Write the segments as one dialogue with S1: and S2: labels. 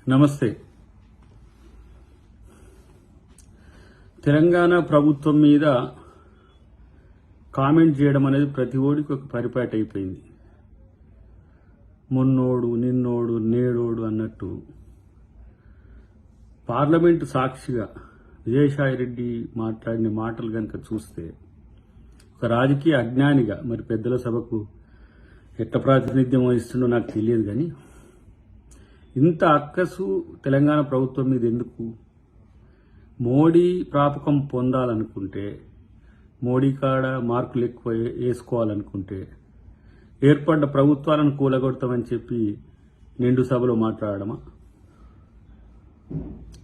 S1: నమస్తే. తెలంగాణ ప్రభుత్వం మీద కామెంట్ చేయడం అనేది ప్రతి ఓడికి ఒక పరిపాటి అయిపోయింది. మొన్నోడు నిన్నోడు నేడోడు అన్నట్టు పార్లమెంటు సాక్షిగా విజయసాయిరెడ్డి మాట్లాడిన మాటలు కనుక చూస్తే ఒక రాజకీయ అజ్ఞానిగా, మరి పెద్దల సభకు ఎట్ట ప్రాతినిధ్యం వహిస్తుండో నాకు తెలియదు, కానీ ఇంత అక్కసు తెలంగాణ ప్రభుత్వం మీద ఎందుకు? మోడీ ప్రాపకం పొందాలనుకుంటే, మోడీ కాడ మార్కులు ఎక్కువ వేసుకోవాలనుకుంటే ఏర్పడ్డ ప్రభుత్వాలను కూలగొడతామని చెప్పి నిండు సభలో మాట్లాడమా?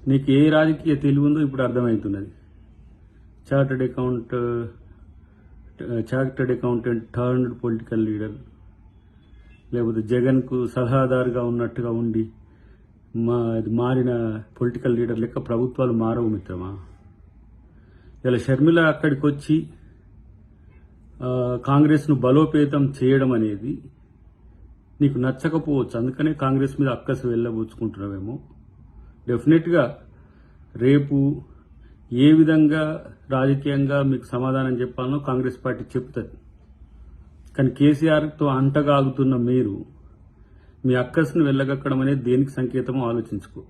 S1: నీకు ఏ రాజకీయ తెలివి ఉందో ఇప్పుడు అర్థమవుతున్నది. Chartered accountant turned political leader, లేకపోతే జగన్కు సలహాదారుగా ఉన్నట్టుగా ఉండి మారిన పొలిటికల్ లీడర్ లెక్క ప్రభుత్వాలు మారవు మిత్రమా. ఇలా షర్మిల అక్కడికి వచ్చి కాంగ్రెస్ను బలోపేతం చేయడం అనేది నీకు నచ్చకపోవచ్చు, అందుకనే కాంగ్రెస్ మీద అక్కసు వెళ్ళబోచుకుంటున్నావేమో. డెఫినెట్గా రేపు ఏ విధంగా రాజకీయంగా మీకు సమాధానం చెప్పాలనో కాంగ్రెస్ పార్టీ చెప్తుంది. కానీ కేసీఆర్తో అంటగాగుతున్న మీరు మీ అక్కస్ను వెళ్ళగక్కడం అనేది దేనికి సంకేతమో ఆలోచించుకో.